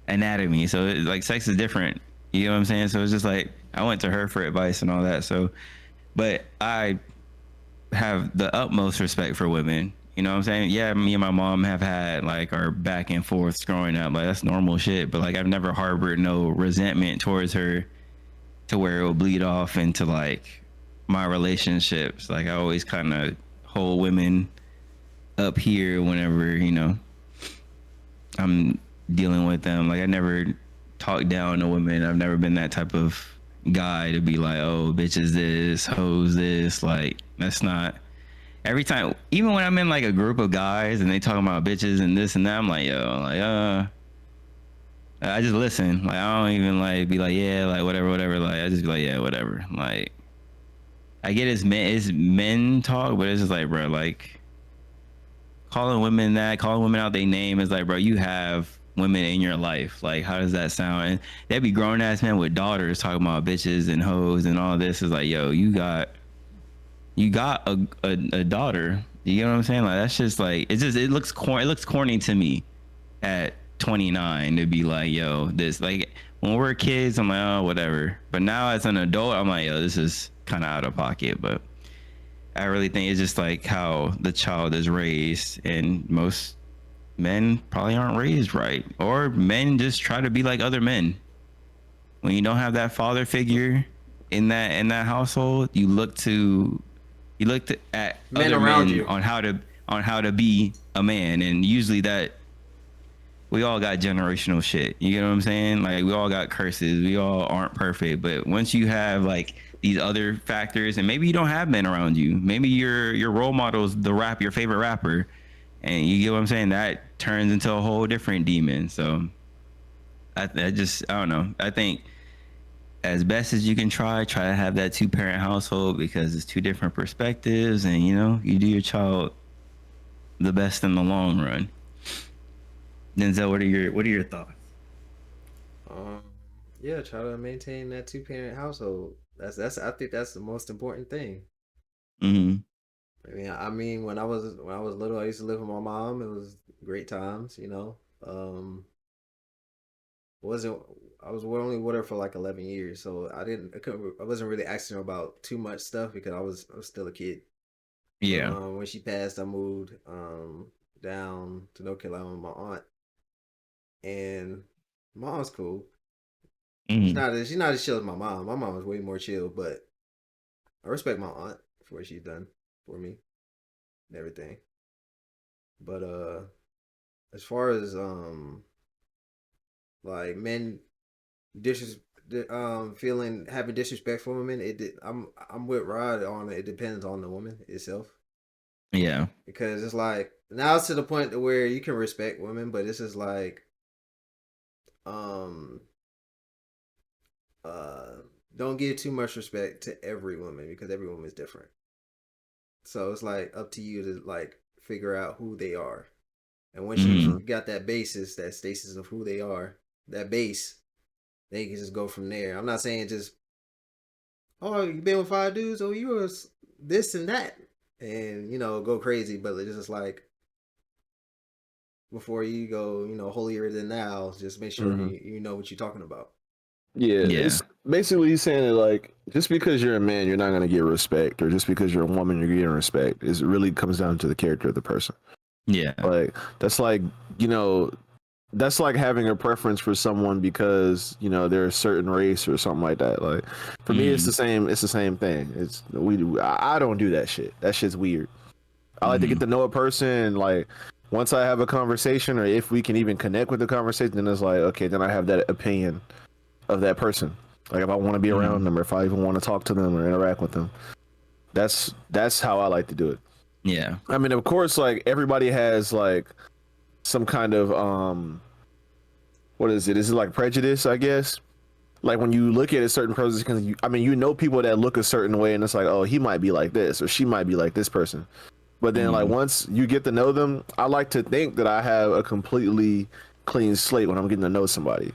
S3: anatomy. So like sex is different. You know what I'm saying? So it's just like, I went to her for advice and all that. So, but I have the utmost respect for women. You know what I'm saying? Yeah, me and my mom have had like our back and forths growing up. Like that's normal shit. But like I've never harbored no resentment towards her to where it will bleed off into like my relationships. Like I always kind of hold women up here whenever, you know, I'm dealing with them. Like I never talk down to women. I've never been that type of guy to be like, oh, bitch is this, hoes this. Like that's not. Every time, even when I'm in like a group of guys and they talking about bitches and this and that, I'm like, yo, like, I just listen. Like, I don't even like be like, yeah, like whatever, whatever. Like, I just be like, yeah, whatever. Like, I get it's men talk, but it's just like, bro, like calling women out their name is like, bro, you have women in your life. Like, how does that sound? And they'd be grown ass men with daughters talking about bitches and hoes and all this. Is like, yo, you got a daughter. You know what I'm saying? Like that's just like it looks corny to me at 29 to be like, yo, this like when we're kids, I'm like, oh, whatever. But now as an adult, I'm like, yo, this is kind of out of pocket. But I really think it's just like how the child is raised, and most men probably aren't raised right, or men just try to be like other men. When you don't have that father figure in that household, you looked at
S2: men
S3: other
S2: around
S3: men
S2: you
S3: on how to be a man, and usually that we all got generational shit. You know what I'm saying? Like we all got curses. We all aren't perfect, but once you have like these other factors, and maybe you don't have men around you, maybe your role model is your favorite rapper, and you get what I'm saying. That turns into a whole different demon. So I don't know. I think as best as you can try to have that 2-parent household because it's two different perspectives, and you know you do your child the best in the long run. Denzel, what are your thoughts?
S2: um yeah, try to maintain that 2-parent household. That's I think that's the most important thing.
S3: Mm-hmm.
S2: I mean when I was little, I used to live with my mom. It was great times, you know. Wasn't I was only with her for like 11 years, so I wasn't really asking her about too much stuff because I was still a kid.
S3: Yeah.
S2: When she passed, I moved down to North Carolina with my aunt, and my aunt's cool. She's not as chill as my mom. My mom was way more chill, but I respect my aunt for what she's done for me and everything. But as far as like men feeling having disrespect for women, I'm with Rod on it. It depends on the woman itself.
S3: Yeah.
S2: Because it's like now it's to the point where you can respect women, but this is like don't give too much respect to every woman because every woman is different. So it's like up to you to like figure out who they are. And once you got that basis, that stasis of who they are, that base, then you can just go from there. I'm not saying just, oh, you been with 5 dudes, oh, you was this and that, and go crazy. But it's just like before you go, holier than thou, just make sure you know what you're talking about.
S1: Yeah, it's basically he's saying that like just because you're a man, you're not gonna get respect, or just because you're a woman, you're getting respect. It really comes down to the character of the person.
S3: Yeah,
S1: like that's like that's like having a preference for someone because they're a certain race or something like that. Like for me, it's the same. It's the same thing. I don't do that shit. That shit's weird. I like to get to know a person. Like once I have a conversation, or if we can even connect with the conversation, then it's like okay, then I have that opinion of that person. Like if I want to be around them, or if I even want to talk to them or interact with them. That's how I like to do it.
S3: Yeah.
S1: I mean, of course, like everybody has like some kind of what is it? Is it like prejudice, I guess? Like when you look at a certain person, because you people that look a certain way, and it's like, oh, he might be like this, or she might be like this person. But then, like once you get to know them, I like to think that I have a completely clean slate when I'm getting to know somebody.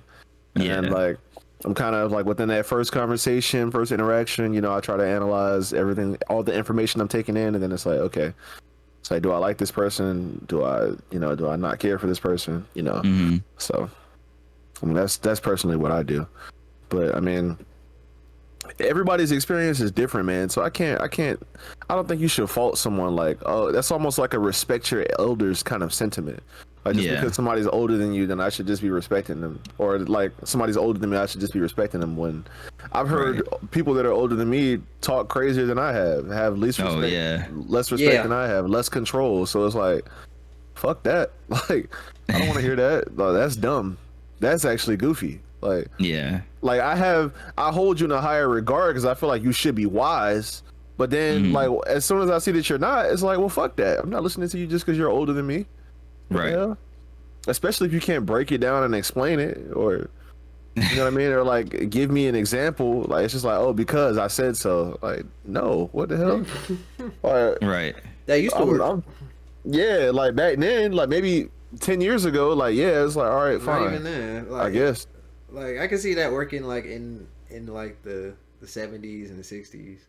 S1: And like I'm kind of like within that first conversation, first interaction, I try to analyze everything, all the information I'm taking in, and then it's like, okay, it's like, do I like this person? Do I not care for this person? So I mean, that's personally what I do. But I mean, everybody's experience is different, man. So I don't think you should fault someone like, oh, that's almost like a respect your elders kind of sentiment. Like just because somebody's older than you, then I should just be respecting them. Or like somebody's older than me, I should just be respecting them. When I've heard people that are older than me talk crazier than I have least respect, less respect than I have, less control. So it's like, fuck that. Like I don't want to hear that. No, that's dumb. That's actually goofy. Like like I hold you in a higher regard because I feel like you should be wise. But then like as soon as I see that you're not, it's like, well, fuck that. I'm not listening to you just because you're older than me. Right. Especially if you can't break it down and explain it, or you know what I mean, or like give me an example. Like it's just like, oh, because I said so. Like no, what the hell?
S3: Right.
S2: That used to work.
S1: Yeah, like back then, like maybe 10 years ago, like it's like, all right, fine.
S2: Not even then, like,
S1: I guess.
S2: Like I can see that working like in like the 70s and the 60s,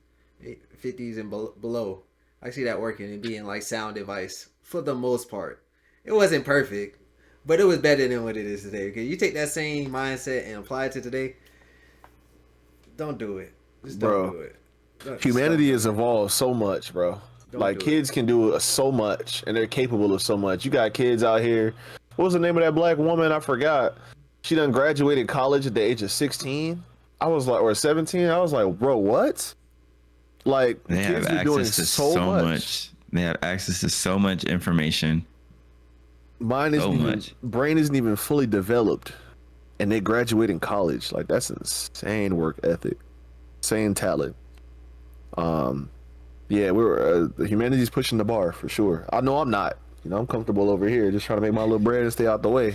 S2: 50s and below. I see that working and being like sound advice for the most part. It wasn't perfect, but it was better than what it is today. Okay, you take that same mindset and apply it to today. Don't do it. Just don't do it.
S1: Humanity has evolved so much, bro. Like kids can do so much, and they're capable of so much. You got kids out here. What was the name of that black woman? I forgot. She done graduated college at the age of 16. I was like, or 17. I was like, bro, what? Like
S3: they have access to so much. They have access to so much information.
S1: Brain isn't even fully developed, and they graduate in college. Like that's insane work ethic, insane talent. Yeah, humanity's pushing the bar for sure. I know I'm not. I'm comfortable over here, just trying to make my little bread and stay out the way,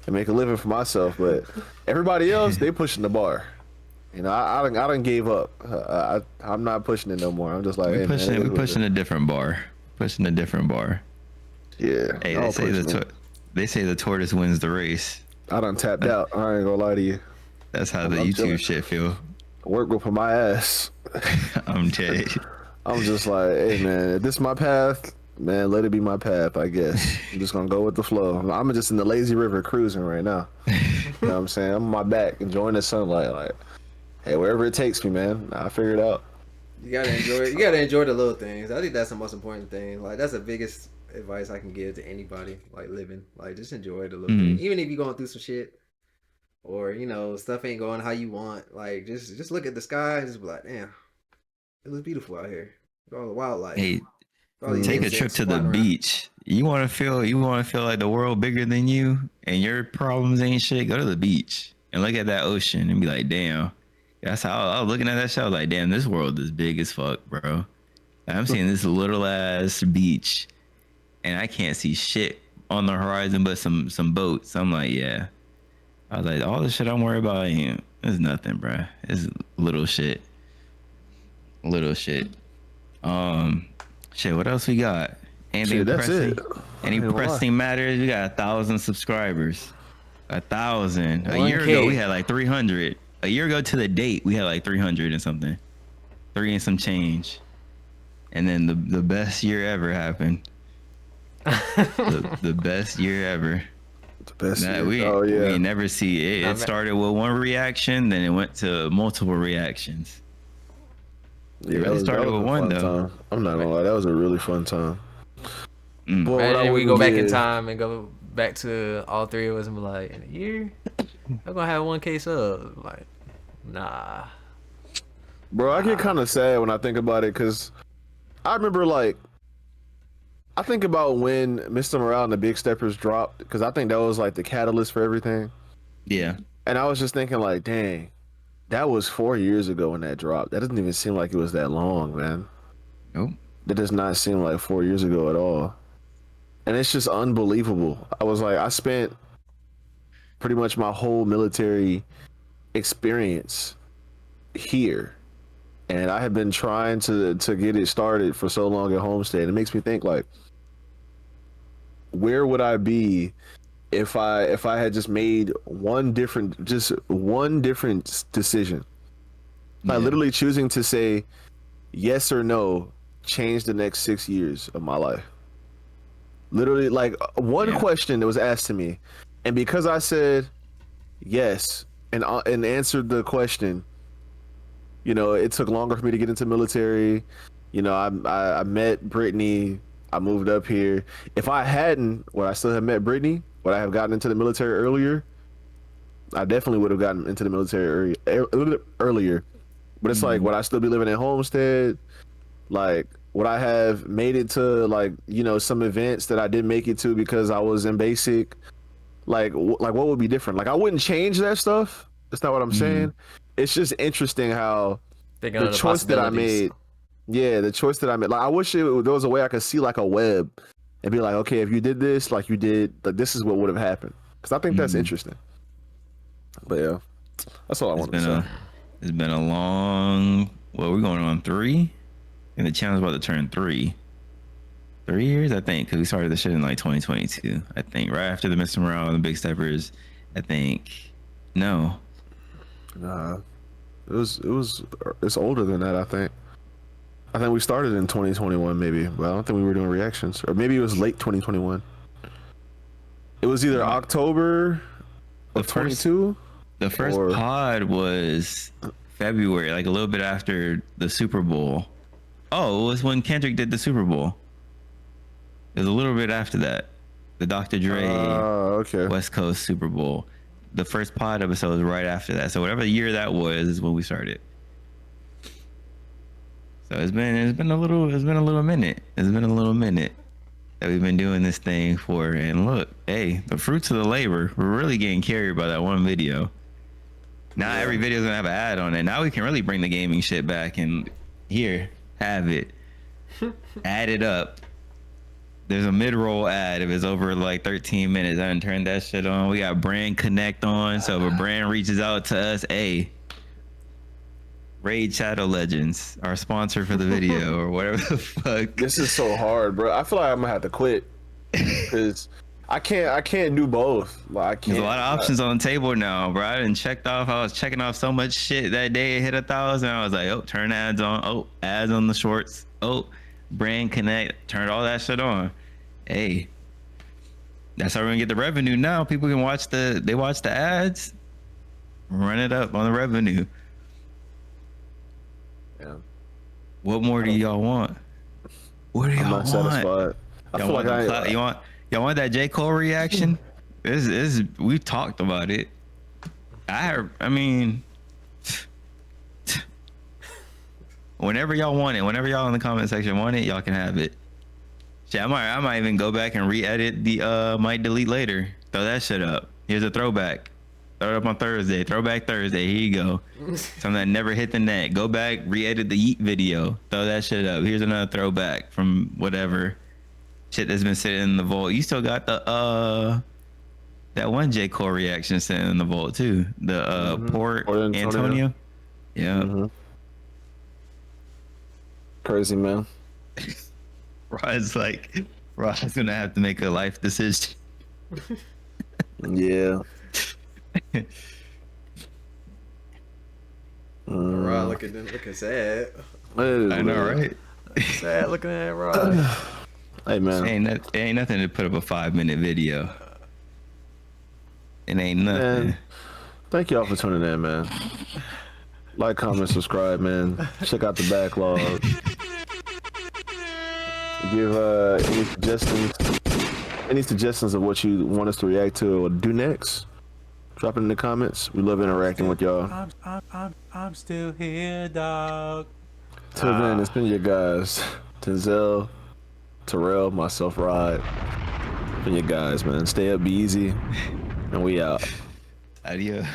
S1: and make a living for myself. But everybody else, they pushing the bar. I done gave up. I'm not pushing it no more. I'm just like,
S3: we're pushing a different bar. Pushing a different bar.
S1: Yeah.
S3: Hey, they say the tortoise wins the race.
S1: I done tapped out. I ain't gonna lie to you.
S3: That's how the YouTube shit feel.
S1: Work will put my ass.
S3: I'm dead.
S1: I'm just like, hey man, if this is my path, man, let it be my path, I guess. I'm just gonna go with the flow. I'm just in the lazy river cruising right now. You know what I'm saying? I'm on my back, enjoying the sunlight. Like, hey, wherever it takes me, man. I figure it out.
S2: You gotta enjoy it. You gotta enjoy the little things. I think that's the most important thing. Like, that's the biggest advice I can give to anybody. Like, living. Like, just enjoy the little things. Even if you're going through some shit, or stuff ain't going how you want. Like, just look at the sky and just be like, damn, it looks beautiful out here. All the wildlife.
S3: Hey, take a trip to the beach. You want to feel like the world bigger than you, and your problems ain't shit. Go to the beach and look at that ocean and be like, damn. That's how I was looking at that show. I was like, damn, this world is big as fuck, bro. I'm seeing this little ass beach, and I can't see shit on the horizon but some boats. I'm like, yeah. I was like, all the shit I'm worried about ain't. It's nothing, bro. It's little shit. Little shit. Shit. What else we got? Anything pressing? Any pressing matters? We got 1,000 subscribers. 1,000. A year ago we had like 300. A year ago to the date, we had like 300 and something, 3 and some change, and then the best year ever happened. the best year ever.
S1: The best year.
S3: We never see it. It started with one reaction, then it went to multiple reactions.
S1: Yeah, it started with one though. I'm not gonna lie, that was a really fun time.
S2: Well, we go back in time and go back to all three of us and be like, in a year, I'm gonna have 1K subs. Like, nah.
S1: Bro, I get kind of sad when I think about it, because I remember, like, I think about when Mr. Morale and the Big Steppers dropped, because I think that was like the catalyst for everything.
S3: Yeah.
S1: And I was just thinking, like, dang, that was 4 years ago when that dropped. That doesn't even seem like it was that long, man.
S3: Nope.
S1: That does not seem like 4 years ago at all. And it's just unbelievable. I was like, I spent pretty much my whole military experience here, and I have been trying to get it started for so long at Homestead. It makes me think, like, where would I be if I had just made one different decision? By literally choosing to say yes or no changed the next 6 years of my life. Literally, like, one question that was asked to me, and because I said yes and answered the question, it took longer for me to get into military. I met Brittany. I moved up here. If I hadn't, would I still have met Brittany? Would I have gotten into the military earlier? I definitely would have gotten into the military earlier. But it's like, would I still be living at Homestead? Like, would I have made it to, like, some events that I didn't make it to because I was in basic? Like what would be different? Like, I wouldn't change that stuff. That's not what I'm saying. It's just interesting how the choice that I made. Yeah, the choice that I made. Like, I wish there was a way I could see, like, a web and be like, okay, if you did this, like you did, like, this is what would have happened. Because I think that's interesting. But yeah, that's all I wanted to say.
S3: It's been a long. Well, we're going on 3, and the channel's about to turn 3. 3 years, I think, because we started the shit in like 2022. I think right after the Mr. Morale and the Big Steppers. I think. No.
S1: Nah, it's older than that. I think we started in 2021, maybe, but I don't think we were doing reactions, or maybe it was late 2021. It was either October of 22.
S3: The first pod was February, like a little bit after the Super Bowl. Oh, it was when Kendrick did the Super Bowl. It was a little bit after that. The Dr. Dre West Coast Super Bowl. The first pod episode was right after that. So whatever year that was is when we started. So it's been a little minute. It's been a little minute that we've been doing this thing for. And look, hey, the fruits of the labor, we're really getting carried by that one video. Now every video is gonna have an ad on it. Now we can really bring the gaming shit back and here, have it. Add it up. There's a mid-roll ad if it's over like 13 minutes. I done turned that shit on. We got Brand Connect on. So if a brand reaches out to us, hey, Raid Shadow Legends, our sponsor for the video or whatever the fuck.
S1: This is so hard, bro. I feel like I'm gonna have to quit because I can't do both. Like, I can't.
S3: There's a lot of options on the table now, bro. I done checked off. I was checking off so much shit that day. It hit 1,000. I was like, oh, turn ads on. Oh, ads on the shorts. Oh, Brand Connect. Turned all that shit on. Hey, That's how we're gonna get the revenue now. People can watch the ads, run it up on the revenue.
S1: Yeah.
S3: What more do y'all want? What do y'all want?
S1: Satisfied.
S3: Y'all want that J. Cole reaction? We've talked about it. I mean, whenever y'all want it, whenever y'all in the comment section want it, y'all can have it. Shit, I might even go back and re-edit the might delete later. Throw that shit up. Here's a throwback. Throw it up on Thursday. Throwback Thursday. Here you go. Something that never hit the net. Go back, re-edit the Yeet video. Throw that shit up. Here's another throwback from whatever shit that's been sitting in the vault. You still got the that one J. Cole reaction sitting in the vault too. The Port Antonio. Yeah.
S1: Crazy, man.
S3: Rod's gonna have to make a life decision.
S1: Yeah.
S2: Rod looking sad.
S3: I know, right?
S2: Sad looking at Rod.
S1: Hey, man.
S3: It ain't nothing to put up a 5-minute video. It ain't nothing.
S1: Man, thank y'all for tuning in, man. Like, comment, subscribe, man. Check out the backlog. Give any suggestions of what you want us to react to or do next. Drop it in the comments. We love interacting with y'all.
S4: I'm still here, dog.
S1: Till then, it's been your guys, Denzel, Terrell, myself, Rod. Been your guys, man. Stay up, be easy, and we out.
S3: Adios.